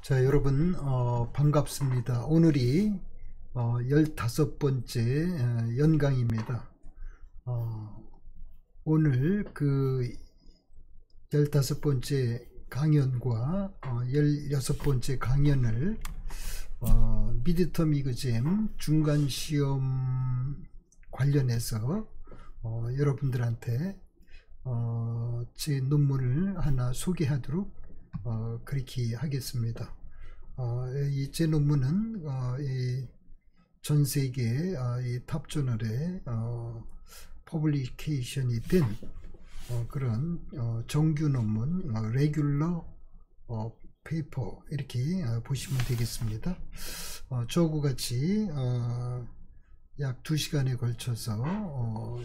자, 여러분 반갑습니다. 오늘이 15번째 연강입니다. 오늘 그 15번째 강연과 16번째 강연을 미드텀 이그잼 중간시험 관련해서 여러분들한테 제 논문을 하나 소개하도록 그렇게 하겠습니다. 이 제 논문은 전 세계 이 탑저널에 퍼블리케이션이 된 그런 정규 논문, 레귤러 페이퍼 이렇게 보시면 되겠습니다. 저하고 같이 약 2시간에 걸쳐서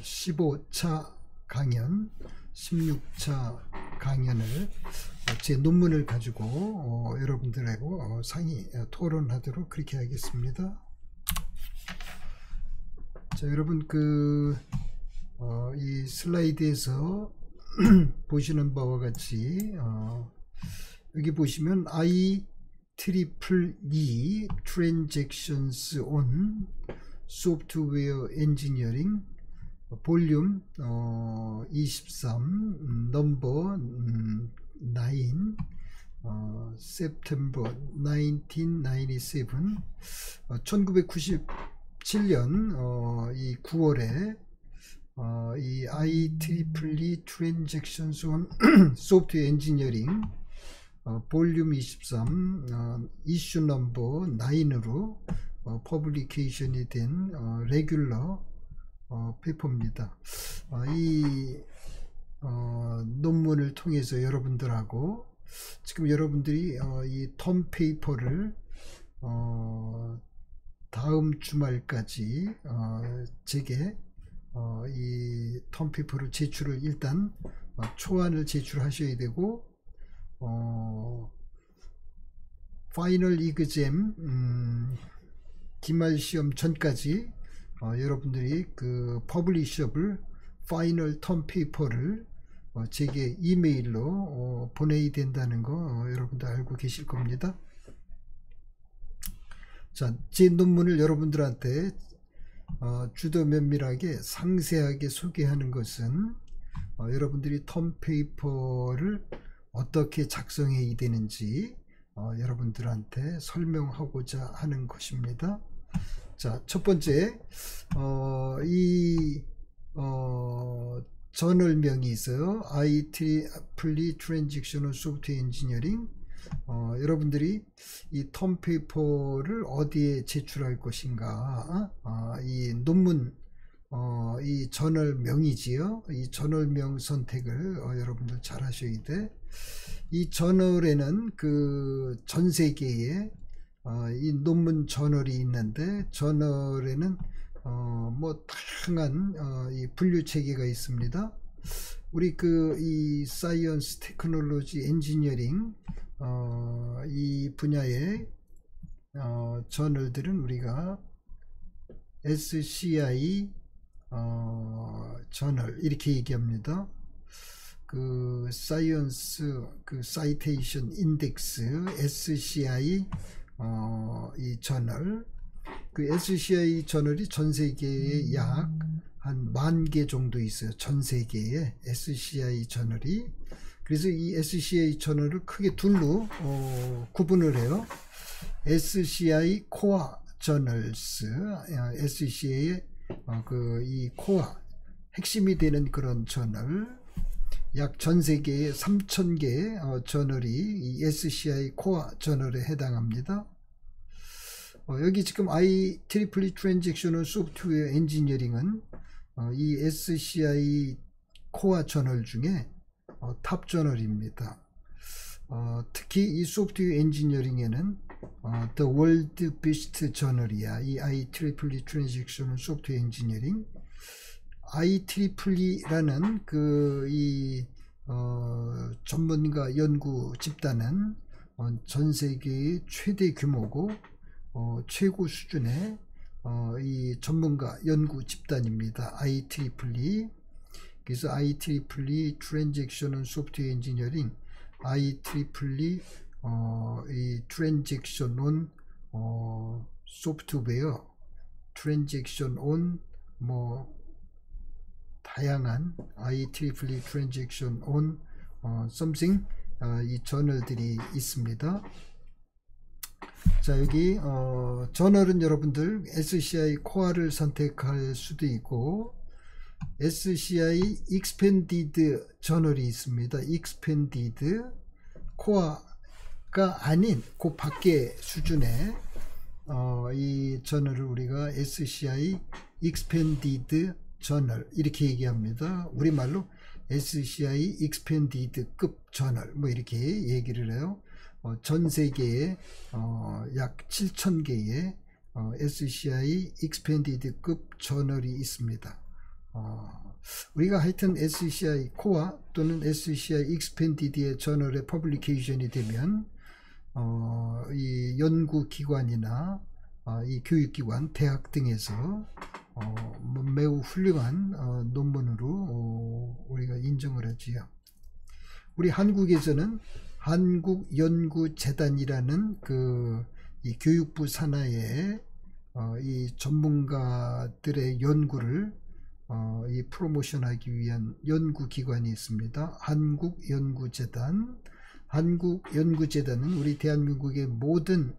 15차 강연, 16차 강연을 제 논문을 가지고 여러분들하고 상의 토론하도록 그렇게 하겠습니다. 자, 여러분 이 슬라이드에서 보시는 바와 같이 여기 보시면 IEEE Transactions on Software Engineering 볼륨 23 넘버 9 September 1997 1997년 이 9월에 이 IEEE Transactions on Software Engineering 볼륨 23 이슈 넘버 9으로 퍼블리케이션이 된 레귤러 페이퍼입니다. 이 논문을 통해서 여러분들하고 지금 여러분들이 이 텀 페이퍼를 다음 주말까지 제게 이 텀 페이퍼를 제출을 일단 초안을 제출하셔야 되고 파이널 이그잼 기말 시험 전까지 여러분들이 그 퍼블리셔블 파이널 텀 페이퍼를 제게 이메일로 보내야 된다는 거 여러분들 알고 계실 겁니다. 자, 제 논문을 여러분들한테 주도 면밀하게 상세하게 소개하는 것은 여러분들이 텀 페이퍼를 어떻게 작성해야 되는지 여러분들한테 설명하고자 하는 것입니다. 자, 첫 번째 이 저널명이 있어요. IEEE Transactional Software Engineering. 여러분들이 이 텀 페이퍼를 어디에 제출할 것인가, 이 논문 이 저널명이지요. 이 저널명 선택을 여러분들 잘 하셔야 돼. 이 저널에는 그 전 세계에 이 논문 저널이 있는데 저널에는 뭐 다양한 이 분류 체계가 있습니다. 우리 이 사이언스 테크놀로지 엔지니어링 이 분야의 저널들은 우리가 SCI 저널 이렇게 얘기합니다. 그 사이언스 그 사이테이션 인덱스 SCI 이 저널, 그 SCI 저널이 전 세계에 약 한 10,000개 정도 있어요. 전 세계에 SCI 저널이. 그래서 이 SCI 저널을 크게 둘로 구분을 해요. SCI 코어 저널스, SCI의 이 코어 핵심이 되는 그런 저널, 약 전 세계에 3,000개 저널이 이 SCI 코어 저널에 해당합니다. 여기 지금 IEEE Transactional Software Engineering은 이 SCI 코어 저널 중에 탑 저널입니다. 특히 이 소프트웨어 엔지니어링에는 The World Best 저널이야. 이 IEEE Transactional Software Engineering. IEEE라는 이 전문가 연구 집단은 전 세계의 최대 규모고 최고 수준의 이 전문가 연구 집단입니다. IEEE. 그래서 IEEE Transactional Software Engineering, IEEE 이 트랜잭션 온 소프트웨어, 트랜잭션 온 뭐 다양한 IEEE 트랜잭션 온 something 이 저널들이 있습니다. 자, 여기 저널은 여러분들 SCI 코어를 선택할 수도 있고 SCI expanded 저널이 있습니다. expanded 코어가 아닌 그 밖의 수준의 이 저널을 우리가 SCI expanded 저널 이렇게 얘기합니다. 우리말로 SCI expanded 급 저널 뭐 이렇게 얘기를 해요. 전 세계에 약 7,000개의 SCI expanded 급 저널이 있습니다. 우리가 하여튼 SCI 코어 또는 SCI expanded의 저널의 퍼블리케이션이 되면 이 연구기관이나 이 교육기관, 대학 등에서 매우 훌륭한 논문으로 우리가 인정을 하지요. 우리 한국에서는 한국연구재단이라는 이 교육부 산하에 이 전문가들의 연구를 이 프로모션하기 위한 연구기관이 있습니다. 한국연구재단. 한국연구재단은 우리 대한민국의 모든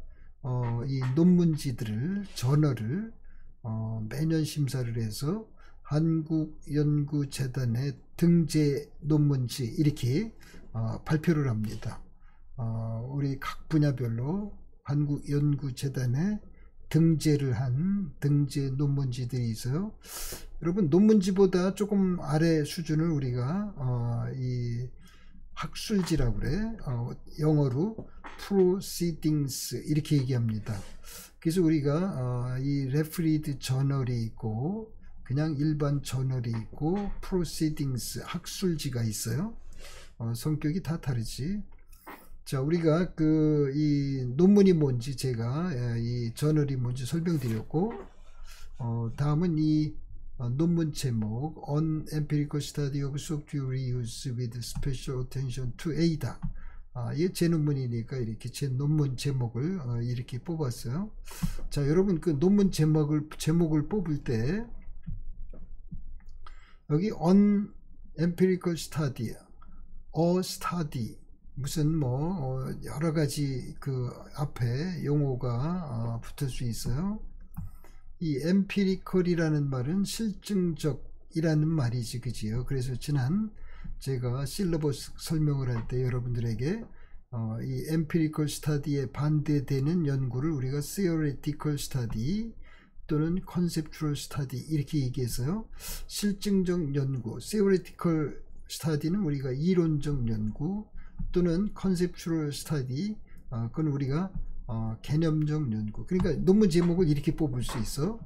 이 논문지들을 저널을 매년 심사를 해서 한국연구재단의 등재 논문지 이렇게 발표를 합니다. 우리 각 분야별로 한국연구재단에 등재를 한 등재 논문지들이 있어요. 여러분 논문지보다 조금 아래 수준을 우리가 이 학술지라고 그래. 영어로 proceedings 이렇게 얘기합니다. 그래서 우리가 이 referred 저널이 있고 그냥 일반 저널이 있고 proceedings 학술지가 있어요. 성격이 다 다르지. 자, 우리가 이 논문이 뭔지 제가 이 저널이 뭔지 설명드렸고 다음은 이 논문 제목 On Empirical Study of Software Reuse with Special Attention to ADA. 이게 제 논문이니까 이렇게 제 논문 제목을 이렇게 뽑았어요. 자, 여러분 그 논문 제목을 뽑을 때 여기 On Empirical Study, A Study 무슨 뭐 여러 가지 그 앞에 용어가 붙을 수 있어요. 이 empirical이라는 말은 실증적이라는 말이지, 그지요? 그래서 지난 제가 실러버스 설명을 할 때 여러분들에게 이 empirical study에 반대되는 연구를 우리가 theoretical study 또는 conceptual study 이렇게 얘기해서요. 실증적 연구, theoretical study는 우리가 이론적 연구 또는 conceptual study 그건 우리가 개념적 연구. 그러니까 논문 제목을 이렇게 뽑을 수 있어.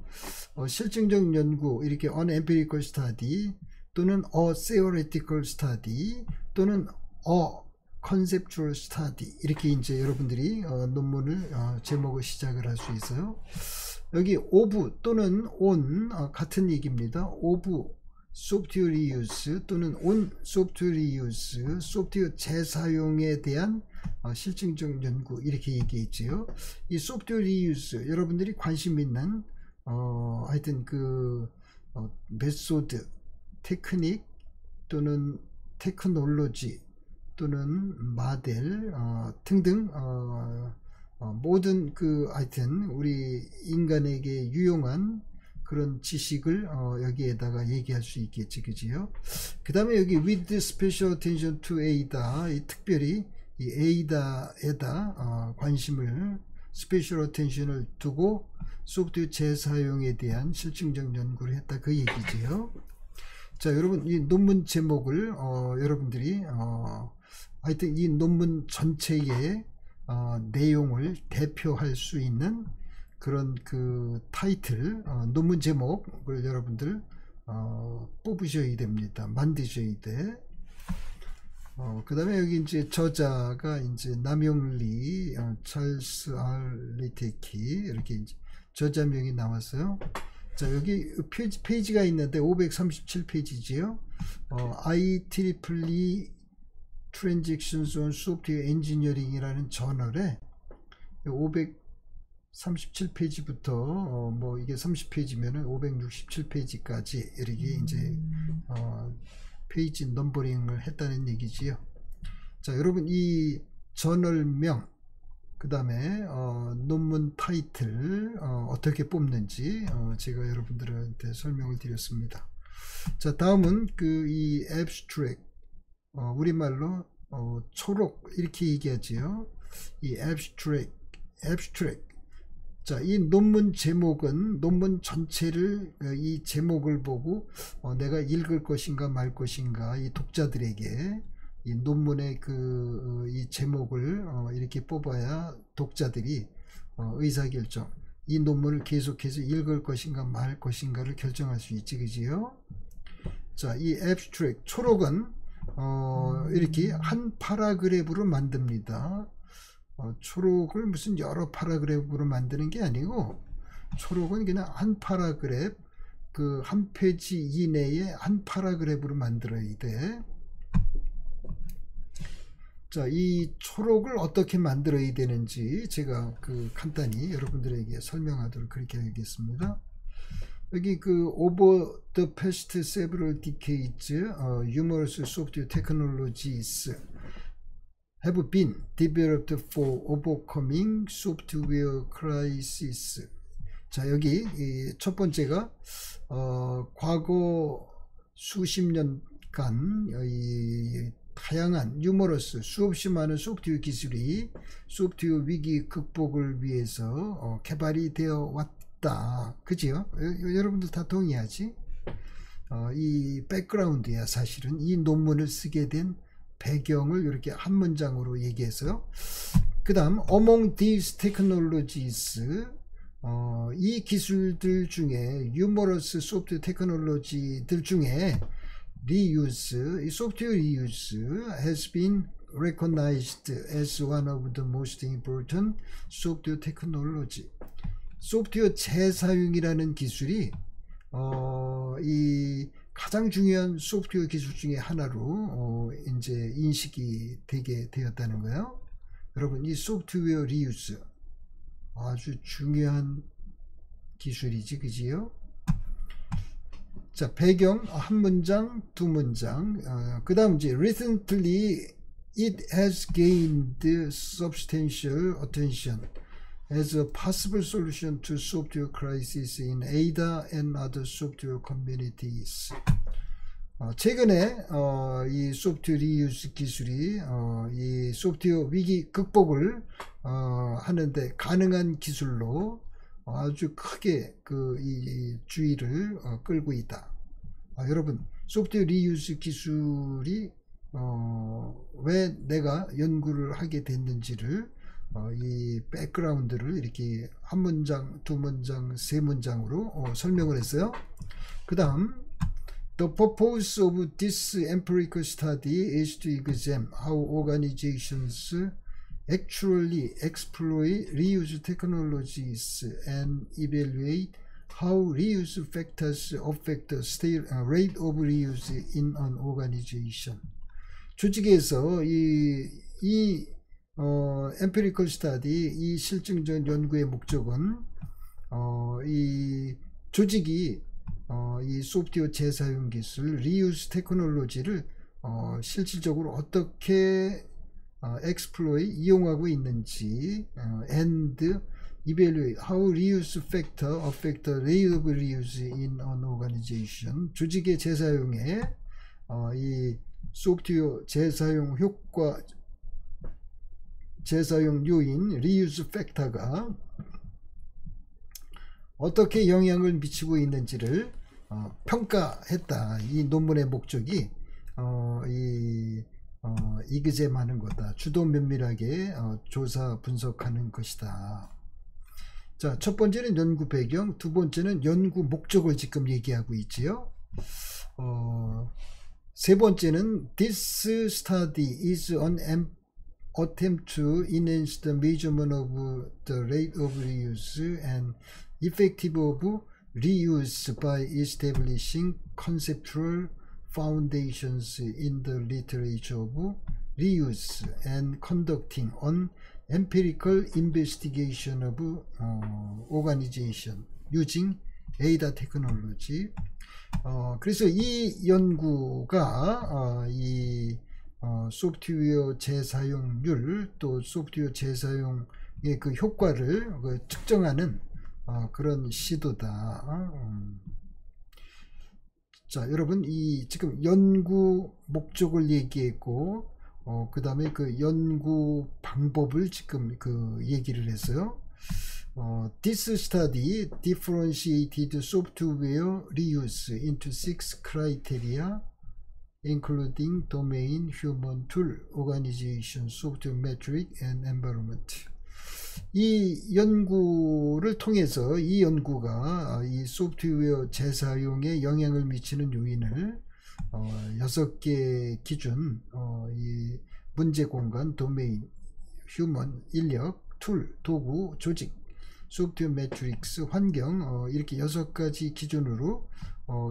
실증적 연구 이렇게 on empirical study 또는 a theoretical study 또는 a conceptual study 이렇게 이제 여러분들이 논문을 제목을 시작을 할 수 있어요. 여기 of 또는 on 같은 얘기입니다. of software reuse 또는 on software reuse 소프트웨어 재사용에 대한 실증적 연구 이렇게 얘기했지요. 이 소프트웨어 리유스 여러분들이 관심 있는 하여튼 그 메소드, 테크닉 또는 테크놀로지 또는 모델 등등 모든 그 하여튼 우리 인간에게 유용한 그런 지식을 여기에다가 얘기할 수 있겠지, 그지요? 그 다음에 여기 with special attention to ADA 특별히 이 ADA에다 관심을 special attention을 두고 소프트웨어 재사용에 대한 실증적 연구를 했다 그 얘기지요. 자, 여러분 이 논문 제목을 여러분들이 하여튼 이 논문 전체의 내용을 대표할 수 있는 그런 그 타이틀 논문 제목을 여러분들 뽑으셔야 됩니다. 만드셔야 돼. 그 다음에 여기 이제 저자가 이제 남용리 찰스 R 리테키 이렇게 이제 저자명이 나왔어요. 자, 여기 페이지가 있는데 537페이지지요. IEEE Transactions on Software Engineering이라는 저널에 537페이지부터 뭐 이게 30페이지면은 567페이지까지 이렇게 이제 페이지 넘버링을 했다는 얘기지요. 자, 여러분 이 저널명, 그 다음에 논문 타이틀 어떻게 뽑는지 제가 여러분들한테 설명을 드렸습니다. 자, 다음은 그 이 abstract, 우리말로 초록 이렇게 얘기하지요. 이 abstract. 자, 이 논문 제목은 논문 전체를 이 제목을 보고 내가 읽을 것인가 말 것인가 이 독자들에게 이 논문의 이 제목을 이렇게 뽑아야 독자들이 의사결정, 이 논문을 계속해서 읽을 것인가 말 것인가를 결정할 수 있지, 그지요? 자, 이 abstract 초록은 이렇게 한 파라그래프로 만듭니다. 초록을 무슨 여러 파라그래프로 만드는 게 아니고, 초록은 그냥 한 파라그래프, 그 한 페이지 이내에 한 파라그래프로 만들어야 돼. 자, 이 초록을 어떻게 만들어야 되는지 제가 간단히 여러분들에게 설명하도록 그렇게 하겠습니다. 여기 over the past several decades, numerous software technologies have been developed for overcoming software crisis. 자, 여기 첫 번째가 과거 수십 년간 다양한 numerous 수없이 많은 소프트웨어 기술이 소프트웨어 위기 극복을 위해서 개발이 되어 왔다. 그지요? 여러분들 다 동의하지? 이 백그라운드야. 사실은 이 논문을 쓰게 된 배경을 이렇게 한 문장으로 얘기해서, 그 다음 among these technologies, 이 기술들 중에 numerous 소프트웨어 테크놀로지들 중에 reuse, 이 소프트웨어 reuse has been recognized as one of the most important software technology. 소프트웨어 재사용이라는 기술이 이 가장 중요한 소프트웨어 기술 중에 하나로 이제 인식이 되게 되었다는 거예요. 여러분, 이 소프트웨어 리유스 아주 중요한 기술이지, 그지요? 자, 배경 한 문장, 두 문장. 그 다음 이제 recently it has gained substantial attention as a possible solution to software crisis in ADA and other software communities. 최근에 이 소프트웨어 리유스 기술이 이 소프트웨어 위기 극복을 하는데 가능한 기술로 아주 크게 이 주의를 끌고 있다. 여러분, 소프트웨어 리유스 기술이 왜 내가 연구를 하게 됐는지를 이 백그라운드를 이렇게 한 문장, 두 문장, 세 문장으로 설명을 했어요. 그 다음 The purpose of this empirical study is to examine how organizations actually exploit reuse technologies and evaluate how reuse factors affect the rate of reuse in an organization. 조직에서 이 empirical study, 이 실증적 연구의 목적은 이 조직이 이 소프트웨어 재사용 기술 리유스 테크놀로지를 실질적으로 어떻게 exploit 이용하고 있는지 and evaluate how reuse factor affect the rate of reuse in an organization. 조직의 재사용에 이 소프트웨어 재사용 효과, 재사용 요인 리유스 팩터가 어떻게 영향을 미치고 있는지를 평가했다. 이 논문의 목적이 이그잼하는 거다. 주도 면밀하게 조사 분석하는 것이다. 자, 첫 번째는 연구 배경, 두 번째는 연구 목적을 지금 얘기하고 있지요. 세 번째는 This study is an attempt to enhance the measurement of the rate of reuse and effective of reuse by establishing conceptual foundations in the literature of reuse and conducting on empirical investigation of organization using ADA technology. 그래서 이 연구가 이 소프트웨어 재사용률 또 소프트웨어 재사용의 그 효과를 측정하는 그런 시도다. 자, 여러분, 이 지금 연구 목적을 얘기했고, 그 다음에 그 연구 방법을 지금 그 얘기를 했어요. This study differentiated software reuse into 6 criteria, including domain, human, tool, organization, software metric, and environment. 이 연구를 통해서 이 연구가 이 소프트웨어 재사용에 영향을 미치는 요인을 6개 기준, 이 문제 공간, 도메인, 휴먼, 인력, 툴, 도구, 조직, 소프트웨어 매트릭스, 환경, 이렇게 6가지 기준으로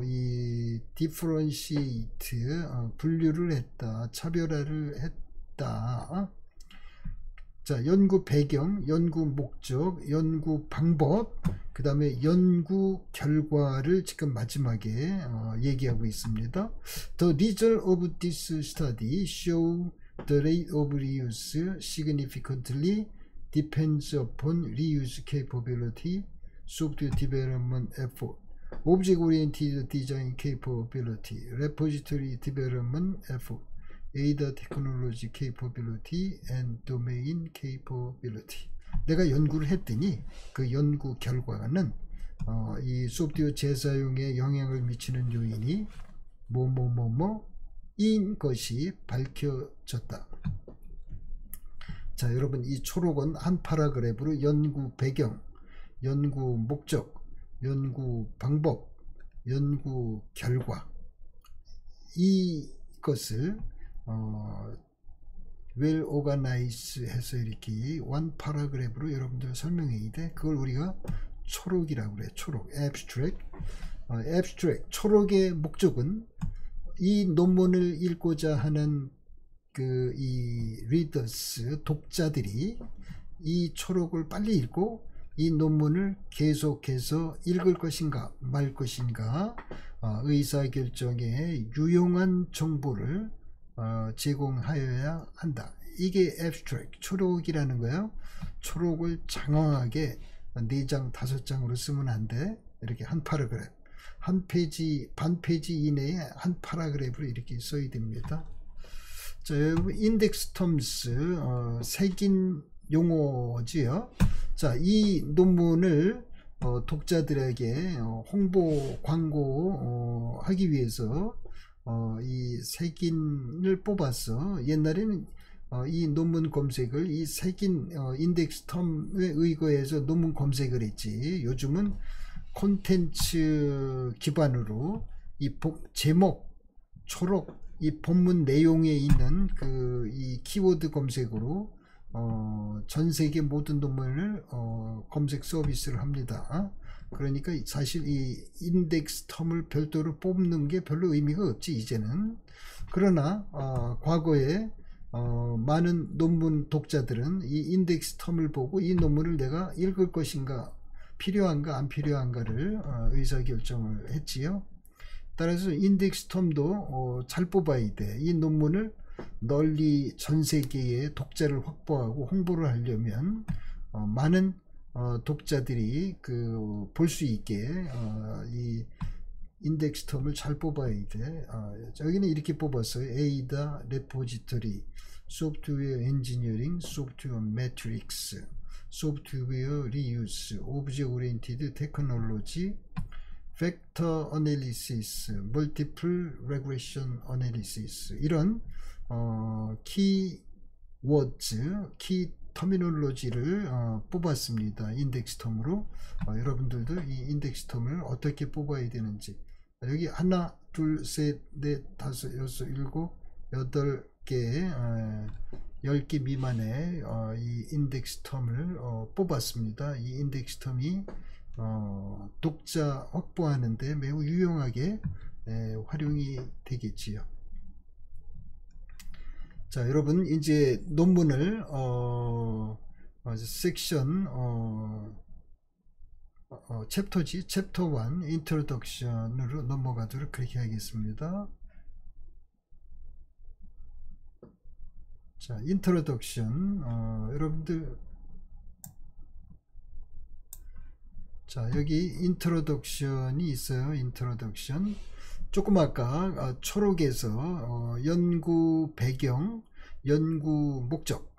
이 디퍼런시에이트, 분류를 했다, 차별화를 했다. 자, 연구 배경, 연구 목적, 연구 방법, 그 다음에 연구 결과를 지금 마지막에 얘기하고 있습니다. The result of this study show the rate of reuse significantly depends upon reuse capability, software development effort, object-oriented design capability, repository development effort, ADA technology capability and domain capability. 내가 연구를 했더니 그 연구 결과는 이 소프트웨어 재사용에 영향을 미치는 요인이 인 것이 밝혀졌다. 자, 여러분, 이 초록은 한 파라그래프로 연구 배경, 연구 목적, 연구 방법, 연구 결과, 이것을 well organized 해서 이렇게 원 파라그래프로 여러분들 설명해야 돼. 그걸 우리가 초록이라고 그래. 초록, abstract. abstract, 초록의 목적은 이 논문을 읽고자 하는 그 이 readers, 독자들이 이 초록을 빨리 읽고 이 논문을 계속해서 읽을 것인가 말 것인가, 의사결정에 유용한 정보를 제공하여야 한다. 이게 abstract, 초록이라는 거예요. 초록을 장황하게 4장, 5장으로 쓰면 안 돼. 이렇게 한 파라그래프, 한 페이지, 반 페이지 이내에 한 파라그래프로 이렇게 써야 됩니다. 자, 여러분, 인덱스 텀스, 색인 용어지요. 자, 이 논문을 독자들에게 홍보, 광고 하기 위해서 이 색인을 뽑아서, 옛날에는 이 논문 검색을 이 색인 인덱스 텀에 의거해서 논문 검색을 했지. 요즘은 콘텐츠 기반으로 이 제목, 초록, 이 본문 내용에 있는 그 이 키워드 검색으로 전 세계 모든 논문을 검색 서비스를 합니다. 그러니까 사실 이 인덱스 텀을 별도로 뽑는 게 별로 의미가 없지, 이제는. 그러나 과거에 많은 논문 독자들은 이 인덱스 텀을 보고 이 논문을 내가 읽을 것인가, 필요한가 안 필요한가를 의사결정을 했지요. 따라서 인덱스 텀도 잘 뽑아야 돼. 이 논문을 널리 전 세계의 독자를 확보하고 홍보를 하려면 많은 독자들이 그 볼 수 있게 이 인덱스 텀을 잘 뽑아야 돼. 여기는 이렇게 뽑았어요. ADA 레포지터리, 소프트웨어 엔지니어링, 소프트웨어 매트릭스, 소프트웨어 리유스, 오브젝트 오리엔티드 테크놀로지, 팩터 어널리시스, 멀티플 레그레션 어널리시스, 이런 키워드, 키 터미놀로지를 뽑았습니다. 인덱스 텀으로. 여러분들도 이 인덱스 텀을 어떻게 뽑아야 되는지, 여기 하나, 둘, 셋, 넷, 다섯, 여섯, 일곱, 8개, 10개 미만의 이 인덱스 텀을 뽑았습니다. 이 인덱스 텀이 독자 확보하는데 매우 유용하게 활용이 되겠지요. 자, 여러분 이제 논문을 섹션 챕터지 챕터 1 인트로덕션으로 넘어가도록 그렇게 하겠습니다. 자, 인트로덕션 여러분들, 자, 여기 인트로덕션이 있어요. 인트로덕션 조금 아까 초록에서 연구 배경, 연구 목적,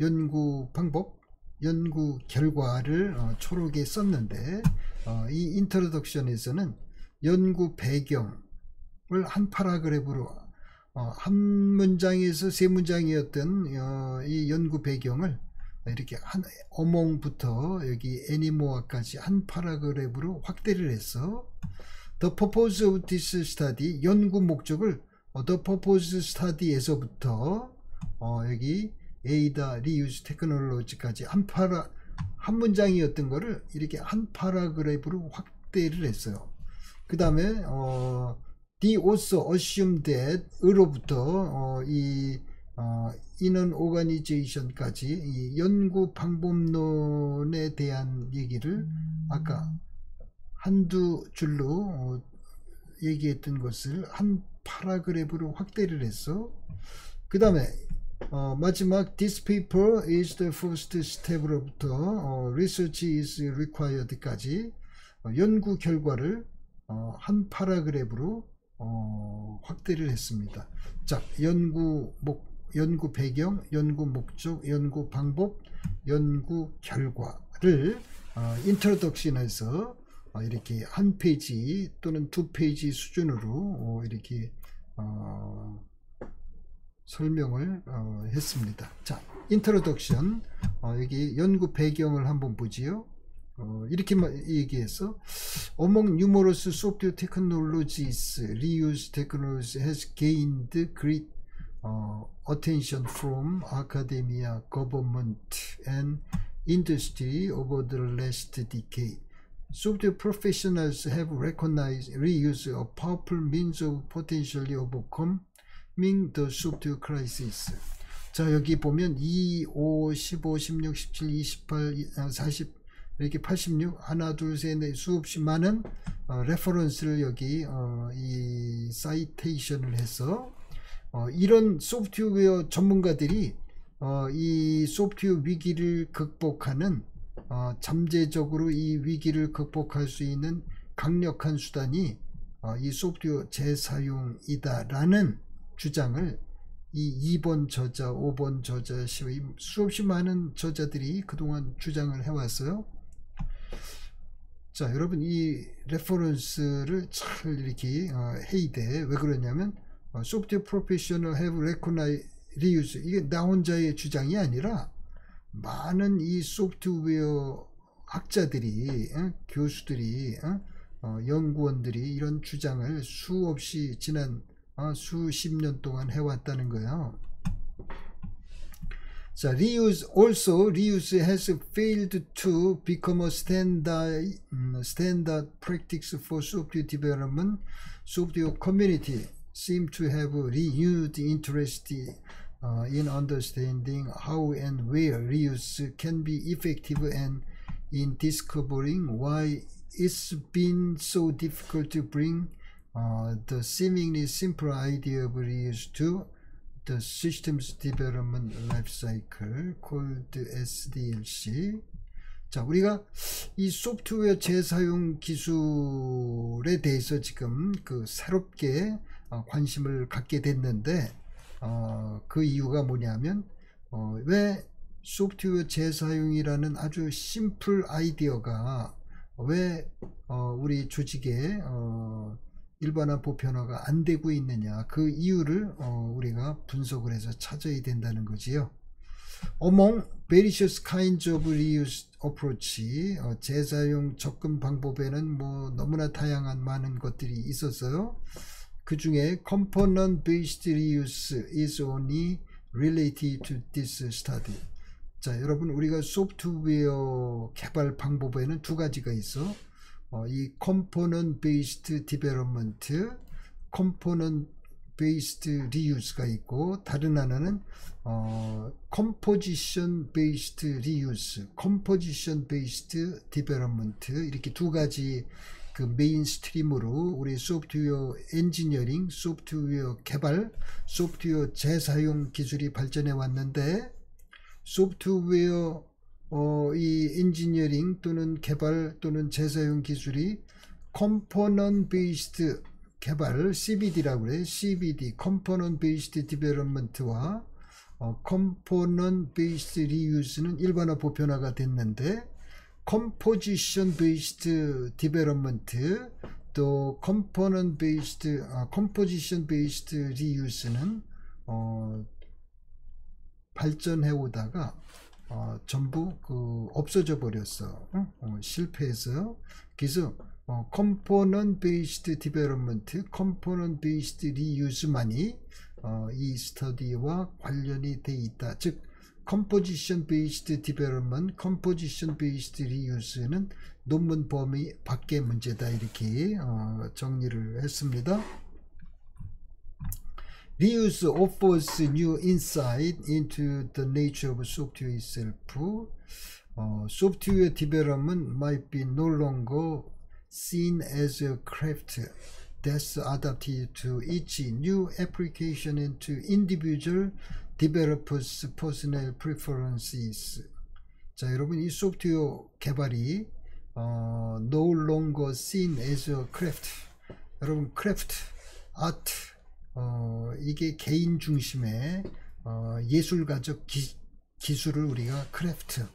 연구 방법, 연구 결과를 초록에 썼는데 이 인트로덕션에서는 연구 배경을 한 파라그래프로 한 문장에서 세 문장이었던 이 연구 배경을 이렇게 한 어몽부터 여기 애니모아까지 한 파라그래프로 확대를 해서 The purpose of this study, 연구 목적을 The purpose study에서부터 여기 에이다 리유스 테크놀로지까지 한 문장이었던 거를 이렇게 한 파라그래프로 확대를 했어요. 그 다음에 The author assumed that 으로부터 이 인원 오가니제이션까지 이 연구 방법론에 대한 얘기를 아까 한두 줄로 얘기했던 것을 한 파라그래프로 확대를 해서 그 다음에 마지막 This paper is the first step으로부터 research is required까지 연구 결과를 한 파라그래프로 확대를 했습니다. 자, 연구 배경, 연구 목적, 연구 방법, 연구 결과를 인트로덕션에서 이렇게 한 페이지 또는 두 페이지 수준으로 이렇게 설명을 했습니다. 자, 인트로덕션 여기 연구 배경을 한번 보지요. 이렇게 얘기해서 Among numerous software technologies, reuse technology has gained great attention from academia, government, and industry over the last decade. Software professionals have recognized reuse a powerful means of potentially overcoming the software crisis. 자, 여기 보면 2, 5, 15, 16, 17, 28, 40 이렇게 86 하나 둘 셋 넷 수없이 많은 레퍼런스를 여기 이 사이테이션을 해서 이런 소프트웨어 전문가들이 이 소프트웨어 위기를 극복하는 잠재적으로 이 위기를 극복할 수 있는 강력한 수단이 이 소프트웨어 재사용이다 라는 주장을 이 2번 저자, 5번 저자, 수없이 많은 저자들이 그동안 주장을 해왔어요. 자, 여러분 이 레퍼런스를 잘 이렇게 해야 돼. 왜 그러냐면 소프트웨어 프로페셔널 have recognized reuse, 이게 나 혼자의 주장이 아니라 많은 이 소프트웨어 학자들이, 교수들이, 연구원들이 이런 주장을 수없이 지난 수십 년 동안 해왔다는 거예요. 자, reuse has failed to become a standard practice for software development. Software community seem to have renewed interest in understanding how and where reuse can be effective and in discovering why it's been so difficult to bring the seemingly simple idea of reuse to the systems development life cycle called SDLC. 자, 우리가 이 소프트웨어 재사용 기술에 대해서 지금 새롭게 관심을 갖게 됐는데 그 이유가 뭐냐면 왜 소프트웨어 재사용이라는 아주 심플 아이디어가 왜 우리 조직에 일반화 보편화가 안 되고 있느냐, 그 이유를 우리가 분석을 해서 찾아야 된다는 거지요. Among various kinds of reuse approach, 재사용 접근 방법에는 뭐 너무나 다양한 많은 것들이 있었어요. 그 중에 component based reuse is only related to this study. 자, 여러분 우리가 소프트웨어 개발 방법에는 두 가지가 있어. 이 component based development, component based reuse가 있고, 다른 하나는 composition based reuse, composition based development, 이렇게 두 가지 그 메인 스트림으로 우리 소프트웨어 엔지니어링, 소프트웨어 개발, 소프트웨어 재사용 기술이 발전해 왔는데, 소프트웨어 이 엔지니어링 또는 개발 또는 재사용 기술이 component based 개발, CBD라고 그래요. CBD, component based development와 component based reuse는 일반화 보편화가 됐는데, composition based development 또 component based composition based reuse는 발전해 오다가 전부 없어져 버렸어. 실패해서. 그래서 component based development, component based reuse만이 이 스터디와 관련이 돼 있다. 즉 composition based development, composition based reuse는 논문 범위 밖의 문제다, 이렇게 정리를 했습니다. Reuse offers new insight into the nature of software itself. Software development might be no longer seen as a craft that's adapted to each new application and to individual developers' personal preferences. 자, 여러분, 이 소프트웨어 개발이 no longer seen as a craft. 여러분, craft, art, 이게 개인 중심의 예술가적 기술을 우리가 크래프트,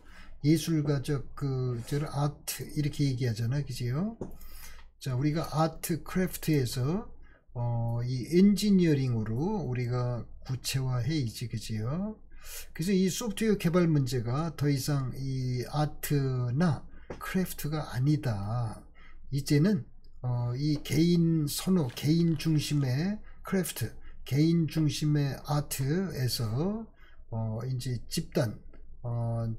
예술가적 아트 이렇게 얘기하잖아, 그지요? 자, 우리가 아트 크래프트에서 이 엔지니어링으로 우리가 구체화해야지, 그지요? 그래서 이 소프트웨어 개발 문제가 더 이상 이 아트나 크래프트가 아니다. 이제는 이 개인 선호, 개인 중심의 크래프트, 개인 중심의 아트에서 이제 집단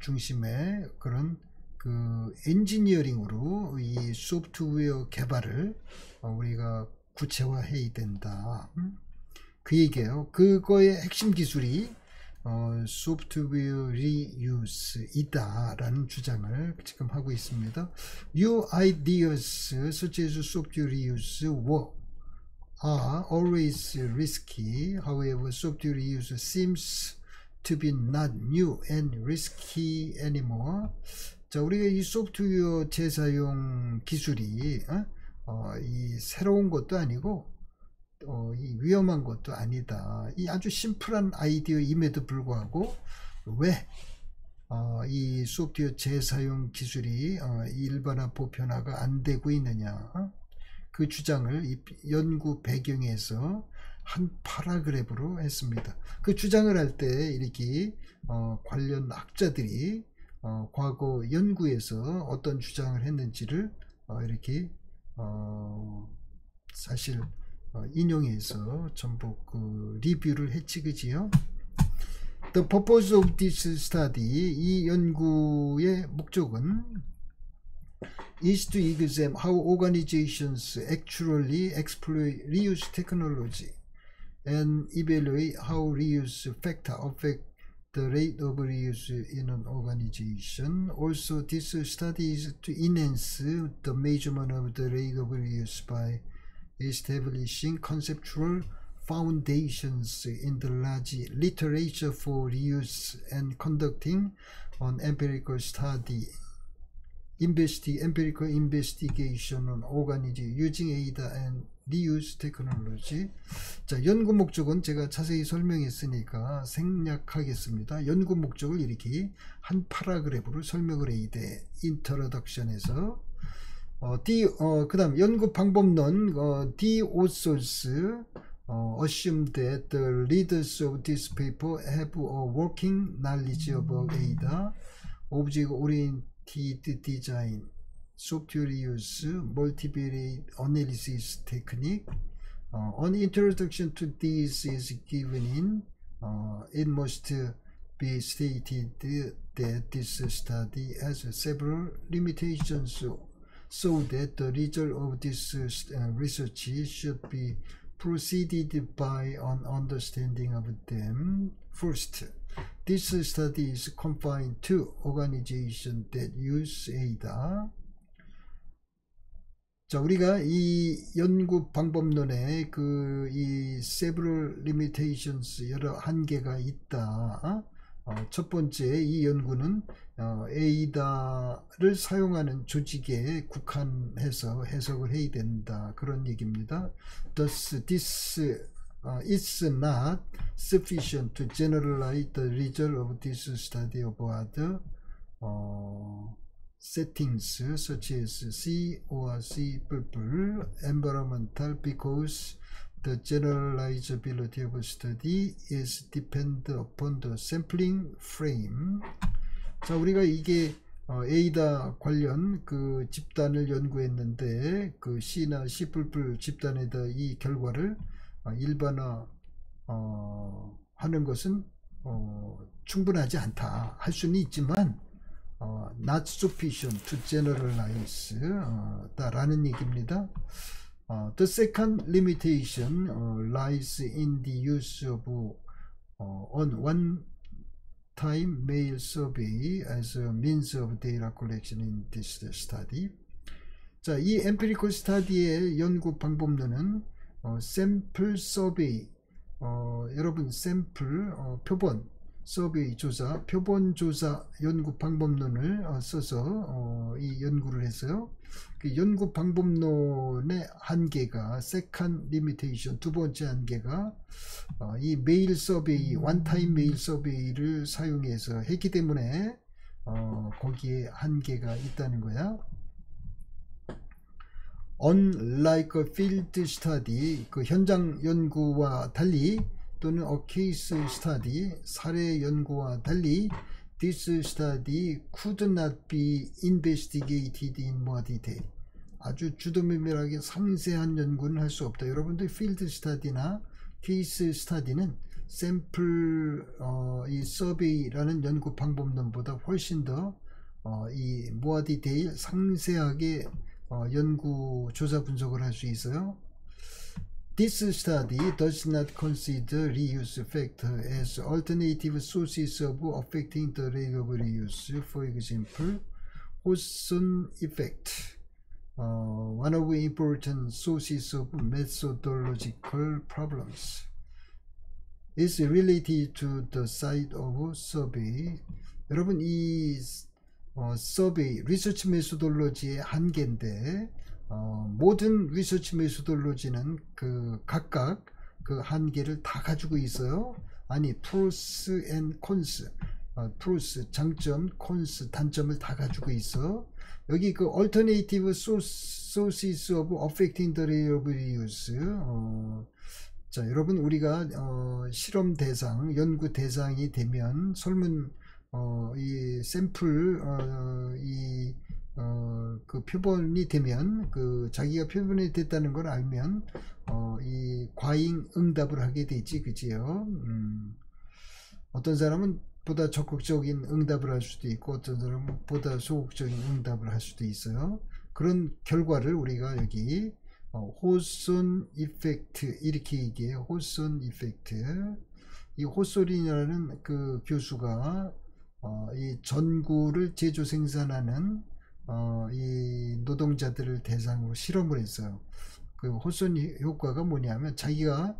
중심의 그런 그 엔지니어링으로 이 소프트웨어 개발을 우리가 구체화해야 된다. 그 얘기예요. 그거의 핵심 기술이 소프트웨어 리유스이다 라는 주장을 지금 하고 있습니다. New ideas such as software reuse are always risky. However, software reuse seems to be not new and risky anymore. 자, 우리가 이 소프트웨어 재사용 기술이 이 새로운 것도 아니고 이 위험한 것도 아니다. 이 아주 심플한 아이디어임에도 불구하고 왜 이 소프트웨어 재사용 기술이 일반화 보편화가 안 되고 있느냐, 그 주장을 이 연구 배경에서 한 파라그래프로 했습니다. 그 주장을 할 때 이렇게 관련 학자들이 과거 연구에서 어떤 주장을 했는지를 이렇게 사실 인용해서 전부 그 리뷰를 했지, 그지요? The purpose of this study, 이 연구의 목적은 is to examine how organizations actually exploit reuse technology and evaluate how reuse factors affect the rate of reuse in an organization. Also, this study is to enhance the measurement of the rate of reuse by establishing conceptual foundations in the large literature for reuse and conducting an empirical study, empirical investigation on organization using AIDA and reuse technology. 자, 연구 목적은 제가 자세히 설명했으니까 생략하겠습니다. 연구 목적을 이렇게 한 파라그래프로 설명을 해야 돼. 인트로덕션에서 그 다음 연구 방법론, the authors assume that the readers of this paper have a working knowledge of AIDA, object-oriented design, software use, multivariate analysis technique. An introduction to this is given in. It must be stated that this study has several limitations, so that the result of this research should be proceeded by an understanding of them. First, this study is confined to organizations that use AIDA. 자, 우리가 이 연구 방법론에 이 several limitations, 여러 한계가 있다. 첫 번째, 이 연구는 AIDA를 사용하는 조직에 국한해서 해석을 해야 된다. 그런 얘기입니다. Thus, this is not sufficient to generalize the result of this study of other settings such as C or C++ environmental, because the generalizability of a study is dependent upon the sampling frame. 자, 우리가 이게 에이다 관련 그 집단을 연구했는데 그 C나 C++ 집단에다 이 결과를 일반화 하는 것은 충분하지 않다 할 수는 있지만 not sufficient to generalize 다라는 얘기입니다. The second limitation lies in the use of on one-time mail survey as a means of data collection in this study. 자, 이 empirical study의 연구 방법론은 sample survey, 여러분 샘플 표본 서베이 조사, 표본 조사 연구 방법론을 써서 이 연구를 했어요. 그 연구 방법론의 한계가 second limitation, 두 번째 한계가 이 메일 서베이, 원타임 메일 서베이를 사용해서 했기 때문에 거기에 한계가 있다는 거야. Unlike a field study, 그 현장 연구와 달리 또는 a case study, 사례 연구와 달리 this study could not be investigated in more detail. 아주 주도면밀하게 상세한 연구는 할 수 없다. 여러분들 field study나 case study는 샘플 이 survey라는 연구 방법론보다 훨씬 더 이 more detail, 상세하게 연구 조사 분석을 할 수 있어요. This study does not consider reuse factor as alternative sources of affecting the rate of reuse. For example, Hodson effect, one of the important sources of methodological problems, is related to the site of survey. 여러분, 이 survey, 리서치 메소돌로지의 한계인데 모든 리서치 메소돌로지는 그 각각 그 한계를 다 가지고 있어요. 아니, 프로스 앤 콘스, 프로스 장점, 콘스 단점을 다 가지고 있어. 여기 그 alternative sources of affecting the rate of reuse. 자, 여러분, 우리가 실험 대상, 연구 대상이 되면 설문 이 샘플 그 표본이 되면 그 자기가 표본이 됐다는 걸 알면 이 과잉 응답을 하게 되지, 그지요? 어떤 사람은 보다 적극적인 응답을 할 수도 있고 어떤 사람은 보다 소극적인 응답을 할 수도 있어요. 그런 결과를 우리가 여기 호손 이펙트 이렇게 얘기해요. 호손 이펙트. 이 호솔이라는 그 교수가 이 전구를 제조 생산하는 이 노동자들을 대상으로 실험을 했어요. 그 호손 효과가 뭐냐면 자기가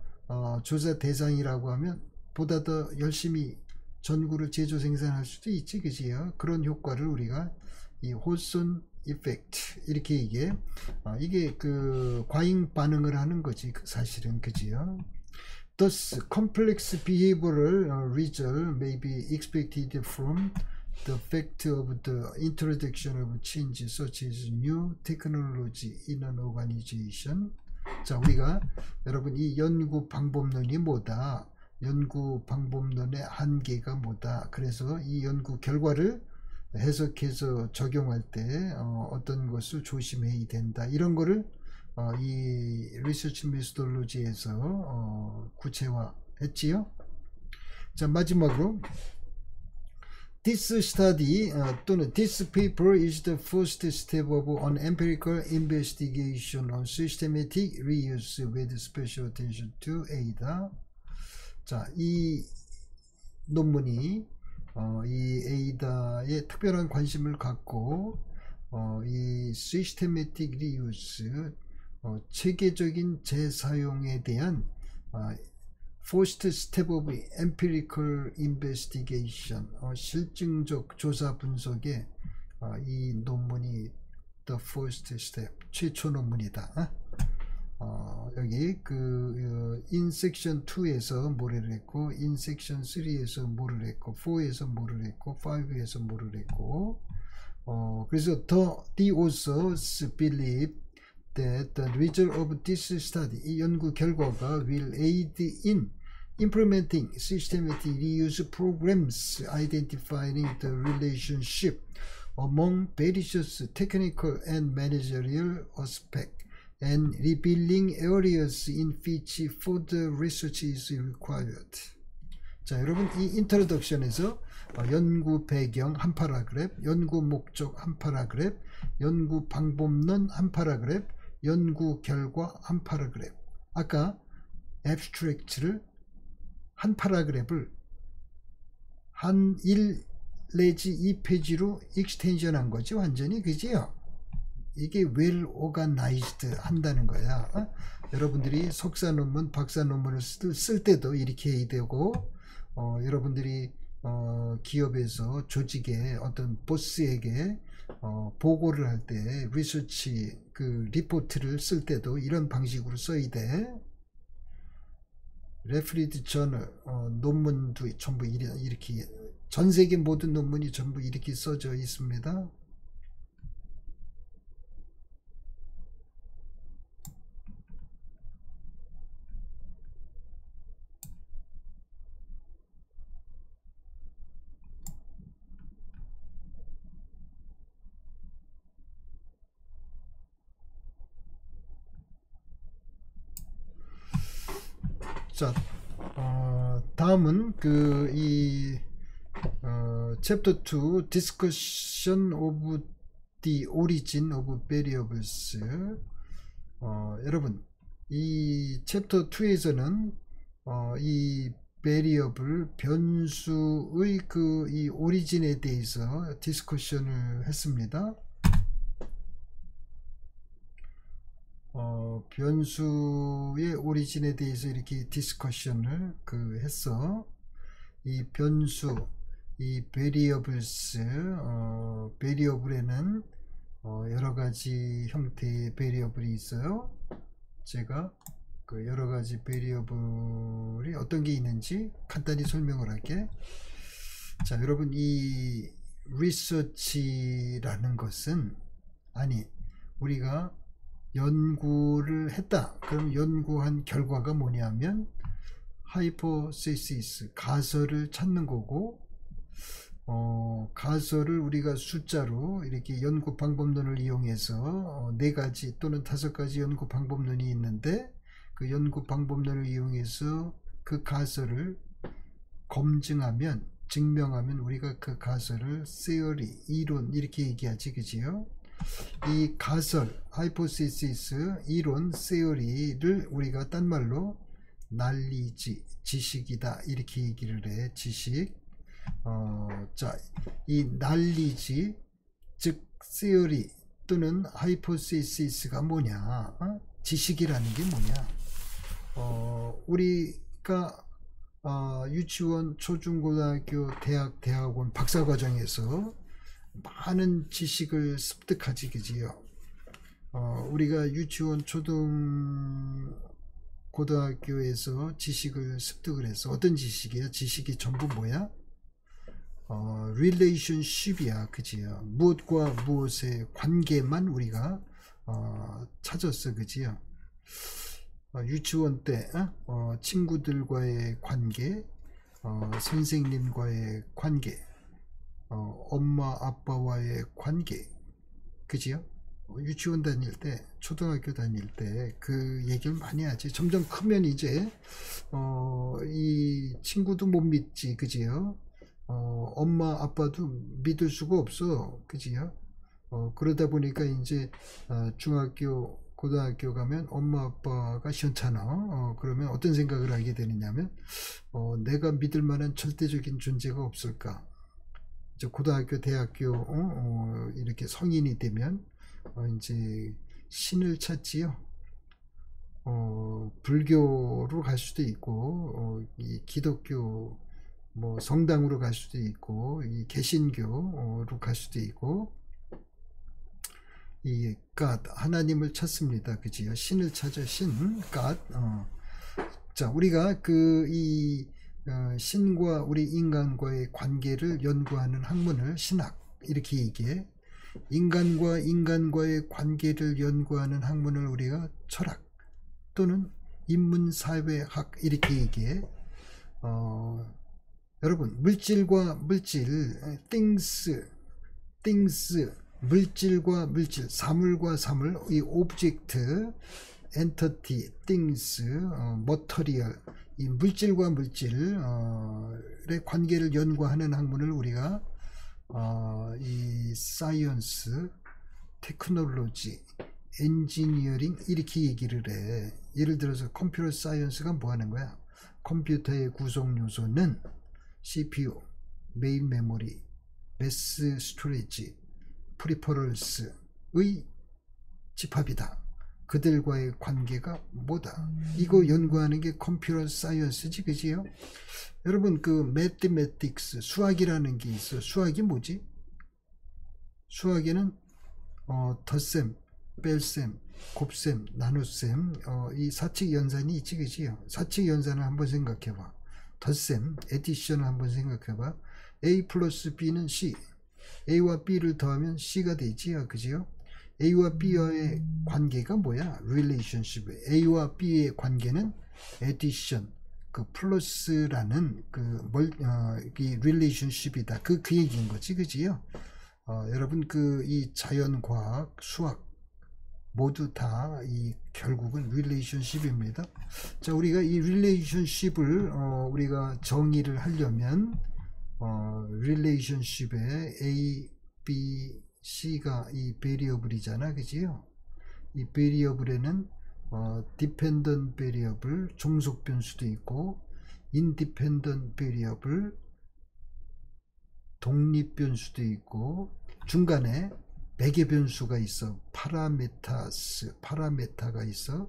조사 대상이라고 하면 보다 더 열심히 전구를 제조 생산할 수도 있지, 그지요? 그런 효과를 우리가 이 호손 이펙트 이렇게 이게 그 과잉 반응을 하는 거지, 사실은, 그지요? Thus, complex behavioral result may be expected from the fact of the introduction of change such as new technology in an organization. 자, 우리가 여러분 이 연구 방법론이 뭐다? 연구 방법론의 한계가 뭐다? 그래서 이 연구 결과를 해석해서 적용할 때 어떤 것을 조심해야 된다. 이런 거를 이 리서치 메소돌로지에서 구체화했지요. 자, 마지막으로 This study 또는 this paper is the first step of an empirical investigation on systematic reuse with special attention to AIDA. 자, 이 논문이 이 AIDA에 특별한 관심을 갖고 이 systematic reuse 체계적인 재사용에 대한 First step of empirical investigation, 실증적 조사 분석의 이 논문이 the first step, 최초 논문이다. 여기 in section 2에서 뭐를 했고, in section 3에서 뭐를 했고, 4에서 뭐를 했고, 5에서 뭐를 했고, 그래서 the authors believe that the result of this study, 이 연구 결과가 will aid in implementing systematic reuse programs, identifying the relationship among various technical and managerial aspects, and revealing areas in which further research is required. 자, 여러분 이 인트로덕션에서 연구 배경 한 파라그랩, 연구 목적 한 파라그랩, 연구 방법론 한 파라그랩, 연구 결과 한 파라그랩. 아까 abstract를 한 파라그랩을 한 1 내지 2페이지로 익스텐션 한 거지 완전히. 그지요? 이게 well organized 한다는 거야. 여러분들이 석사 논문, 박사 논문을 쓸 때도 이렇게 해야 되고, 여러분들이 기업에서 조직에 어떤 보스에게 보고를 할 때 리서치 그 리포트를 쓸 때도 이런 방식으로 써야 돼. 레프리드 저널 논문도 전부 이렇게, 전 세계 모든 논문이 전부 이렇게 써져 있습니다. 자, 다음은 챕터 2 Discussion of the Origin of Variables. 여러분 이 챕터 2에서는 이 variable 변수의 이 오리진에 대해서 디스커션을 했습니다. 변수의 오리진에 대해서 이렇게 디스커션을 했어. 이 변수, 이 variables, variable에는 여러가지 형태의 variable이 있어요. 제가 그 여러가지 variable이 어떤 게 있는지 간단히 설명을 할게. 자, 여러분 이 research라는 것은, 아니 우리가 연구를 했다. 그럼 연구한 결과가 뭐냐면 hypothesis, 가설을 찾는 거고, 가설을 우리가 숫자로 이렇게 연구 방법론을 이용해서 4가지 또는 5가지 연구 방법론이 있는데, 그 연구 방법론을 이용해서 그 가설을 검증하면, 증명하면 우리가 그 가설을 theory, 이론 이렇게 얘기하지. 그지요? 이 가설, hypothesis, 이론, theory를 우리가 딴 말로 knowledge, 지식이다 이렇게 얘기를 해. 지식. 자, 이 knowledge, 즉 theory 또는 hypothesis가 뭐냐? 지식이라는 게 뭐냐? 우리가 유치원, 초중고등학교, 대학, 대학원, 박사과정에서 많은 지식을 습득하지. 그지요? 우리가 유치원, 고등학교에서 지식을 습득을 해서 어떤 지식이야? 지식이 전부 뭐야? relationship이야. 그지요? 무엇과 무엇의 관계만 우리가 찾았어. 그지요? 유치원 때 친구들과의 관계, 선생님과의 관계, 엄마 아빠와의 관계. 그지요? 유치원 다닐 때, 초등학교 다닐 때 그 얘기를 많이 하지. 점점 크면 이제 이 친구도 못 믿지. 그지요? 엄마 아빠도 믿을 수가 없어. 그지요? 그러다 보니까 이제 중학교 고등학교 가면 엄마 아빠가 시원찮아. 그러면 어떤 생각을 하게 되느냐면 내가 믿을 만한 절대적인 존재가 없을까. 이제 고등학교 대학교 이렇게 성인이 되면 이제 신을 찾지요. 불교로 갈 수도 있고 이 기독교 뭐 성당으로 갈 수도 있고 이 개신교로 갈 수도 있고 이 God 하나님을 찾습니다. 그지요? 신을 찾아 신 God. 자, 우리가 이 신과 우리 인간과의 관계를 연구하는 학문을 신학 이렇게 얘기해. 인간과 인간과의 관계를 연구하는 학문을 우리가 철학 또는 인문사회학 이렇게 얘기해. 여러분 물질과 물질 things 물질과 물질 사물과 사물 이 오브젝트 엔터티 things 머터리얼 이 물질과 물질의 관계를 연구하는 학문을 우리가 이 사이언스 테크놀로지 엔지니어링 이렇게 얘기를 해. 예를 들어서 컴퓨터 사이언스가 뭐 하는 거야? 컴퓨터의 구성 요소는 CPU, 메인 메모리, 매스 스토리지, 프리퍼럴스의 집합이다. 그들과의 관계가 뭐다. 이거 연구하는 게 컴퓨터 사이언스지, 그지요? 여러분 그 매스매틱스 수학이라는 게 있어. 수학이 뭐지? 수학에는 덧셈, 뺄셈, 곱셈, 나눗셈 이 사칙 연산이 있지, 그지요? 사칙 연산을 한번 생각해봐. 덧셈, 에디션을 한번 생각해봐. A 플러스 B는 C. A와 B를 더하면 C가 되지요, 그지요? A와 B와의 관계가 뭐야? relationship. A와 B의 관계는 addition, 그 플러스라는 이 relationship이다. 그 얘기인 거지, 그지요? 여러분 이 자연과학, 수학 모두 다 이 결국은 relationship입니다. 자, 우리가 이 relationship을 우리가 정의를 하려면 relationship에 A, B, C가 이 variable이잖아, 그지요? 이 variable에는 dependent variable 종속 변수도 있고 independent variable 독립 변수도 있고 중간에 매개 변수가 있어. 파라메타가 있어.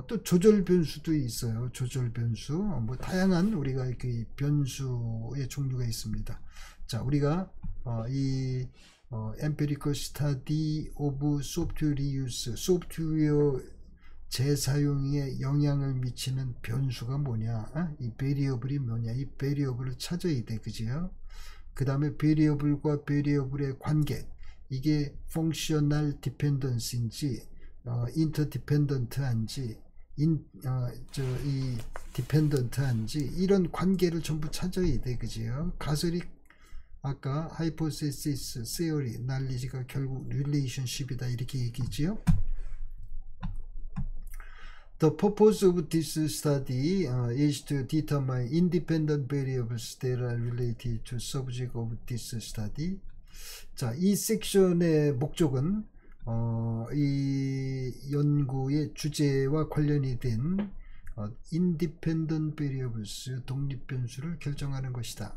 또 조절 변수도 있어요. 조절 변수. 뭐 다양한 우리가 이렇게 변수의 종류가 있습니다. 자, 우리가 이 empirical study of software reuse, 소프트웨어 재사용에 영향을 미치는 변수가 뭐냐? 이 variable이 뭐냐? 이 variable을 찾아야 돼, 그지요? 그 다음에 variable과 variable의 관계, 이게 functional dependency인지 interdependent한지 이 dependent한지 이런 관계를 전부 찾아야 돼, 그지요? 가설이 아까 hypothesis, theory, knowledge가 결국 relationship이다 이렇게 얘기지요. The purpose of this study is to determine independent variables that are related to subject of this study. 자, 이 섹션의 목적은 이 연구의 주제와 관련이 된 independent variables, 독립 변수를 결정하는 것이다.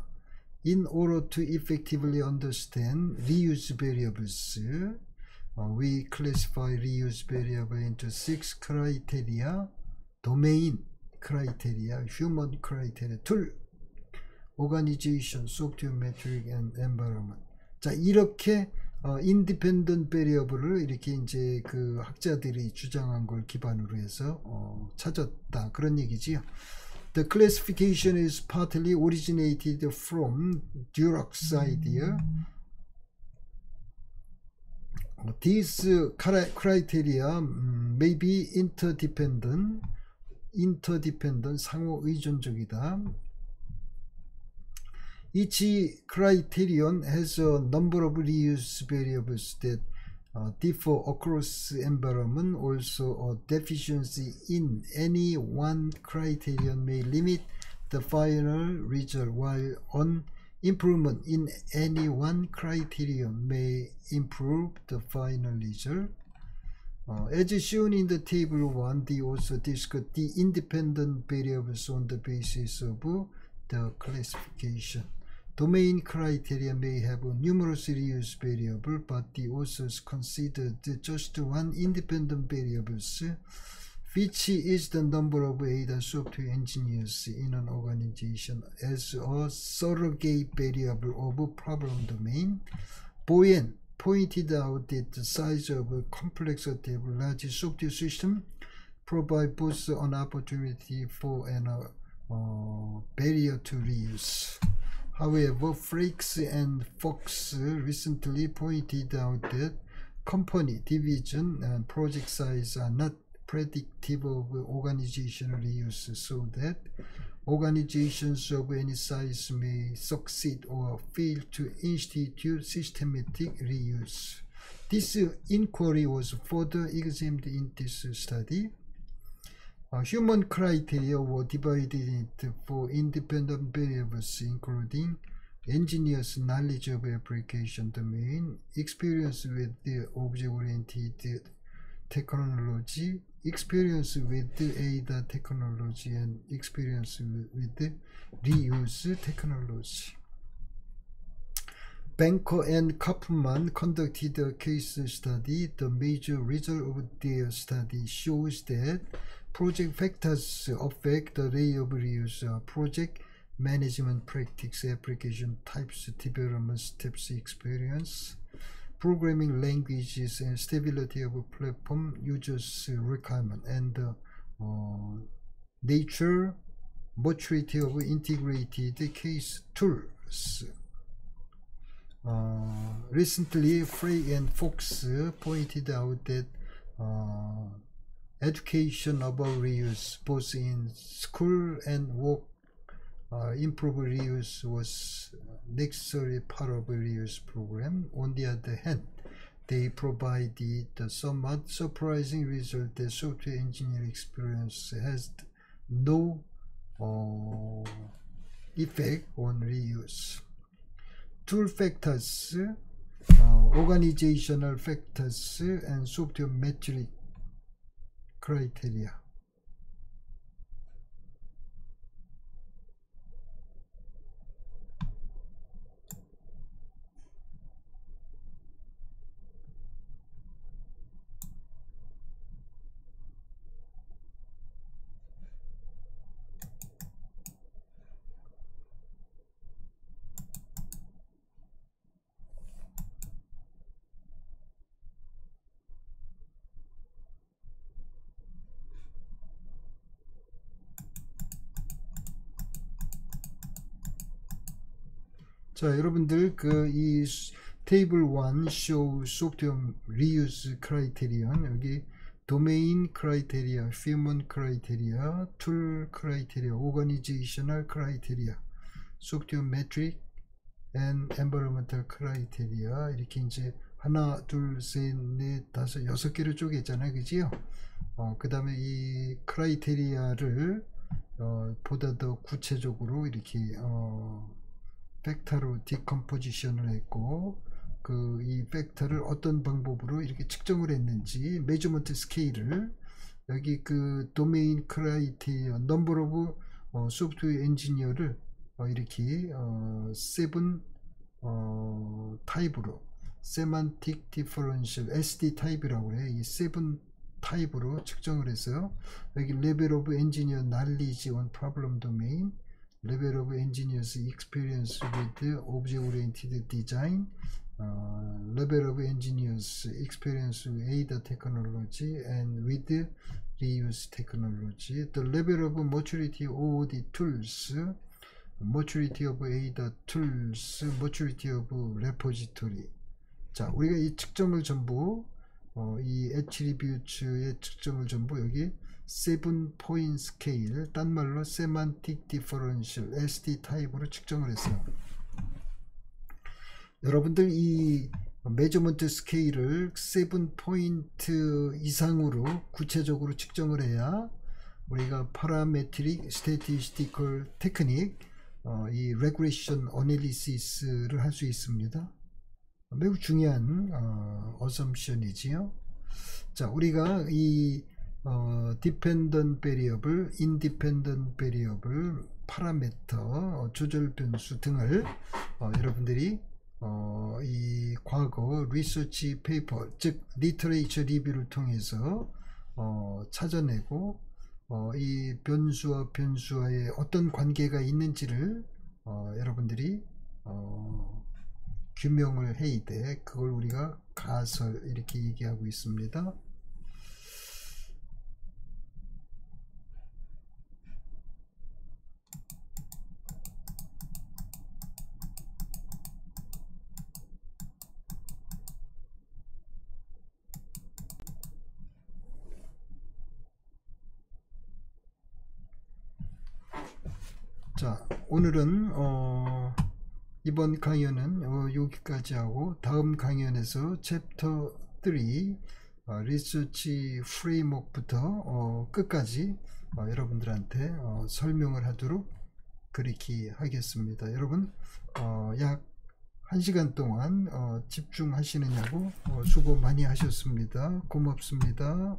In order to effectively understand reuse variables, we classify reuse variable into 6 criteria: domain criteria, human criteria, tool, organization, software metric, and environment. 자, 이렇게 independent variable을 이렇게 이제 그 학자들이 주장한 걸 기반으로 해서 찾았다, 그런 얘기지요. The classification is partly originated from Dirac's idea. These criteria may be interdependent, 상호 의존적이다. Each criterion has a number of reuse variables that differ across environment. Also, a deficiency in any one criterion may limit the final result, while an Improvement in any one criterion may improve the final result. As shown in the table 1, they also discuss the independent variables on the basis of the classification. Domain criteria may have numerous reuse variables, but the authors considered just one independent variable, which is the number of ADA software engineers in an organization, as a surrogate variable of problem domain. Boyen pointed out that the size of a complexity of large software system provide both an opportunity for an barrier to reuse. However, Frakes and Fox recently pointed out that company, division, and project size are not predictive of organizational reuse, so that organizations of any size may succeed or fail to institute systematic reuse. This inquiry was further examined in this study. Human criteria were divided into 4 independent variables, including engineers' knowledge of application domain, experience with the object-oriented technology, experience with the ADA technology, and experience with the reuse technology. Banker and Kaufman conducted a case study. The major result of their study shows that project factors affect the rate of reuse: project management practice, application types, development steps, experience, programming languages, and stability of platform users' requirement, and nature, maturity of integrated case tools. Recently, Frey and Fox pointed out that education about reuse, both in school and work, improve reuse was necessary part of a reuse program. On the other hand, they provided the somewhat surprising result that software engineering experience has no effect on reuse. Tool factors, organizational factors, and software metric criteria. 자, 여러분들 이 테이블 1 show software reuse criterion, 여기 domain criteria, human criteria, tool criteria, organizational criteria, software metric, and environmental criteria, 이렇게 이제 하나, 둘, 셋, 넷, 다섯, 6개로 쪼개잖아요, 그지요? 그 다음에 이 크라이테리아를 보다 더 구체적으로 이렇게 팩터로 디컴포지션을 했고, 이 팩터를 어떤 방법으로 이렇게 측정을 했는지, 메저먼트 스케일을 여기 도메인 크라이테리아, 넘버 오브 소프트웨어 엔지니어를 이렇게 7 타입으로, 세만틱 디퍼런셜 SD 타입이라고 그래. 이 7 타입으로 측정을 해서 여기 레벨 오브 엔지니어 날리지 on problem domain, level of engineers experience with object-oriented design, level of engineers experience with ADA technology and with reuse technology, the level of maturity of OOD tools, maturity of ADA tools, maturity of repository. 자, 우리가 이 측정을 전부 이 attribute의 측정을 전부 여기 7-point scale, 딴 말로 semantic differential SD 타입으로 측정을 했어요. 여러분들 이 메저먼트 스케일을 7포인트 이상으로 구체적으로 측정을 해야 우리가 파라메트릭 스태티스티컬 테크닉, 이 regression analysis를 할 수 있습니다. 매우 중요한 assumption이지요. 자, 우리가 이 dependent variable, independent variable, 파라미터, 조절 변수 등을 여러분들이 이 과거 리서치 페이퍼, 즉 리터레이처 리뷰를 통해서 찾아내고 이 변수와 변수와의 어떤 관계가 있는지를 여러분들이 규명을 해야 돼. 그걸 우리가 가설 이렇게 얘기하고 있습니다. 자, 오늘은 이번 강연은 여기까지 하고 다음 강연에서 챕터 3 리서치 프레임워크부터 끝까지 여러분들한테 설명을 하도록 그렇게 하겠습니다. 여러분 약 1시간 동안 집중하시느냐고 수고 많이 하셨습니다. 고맙습니다.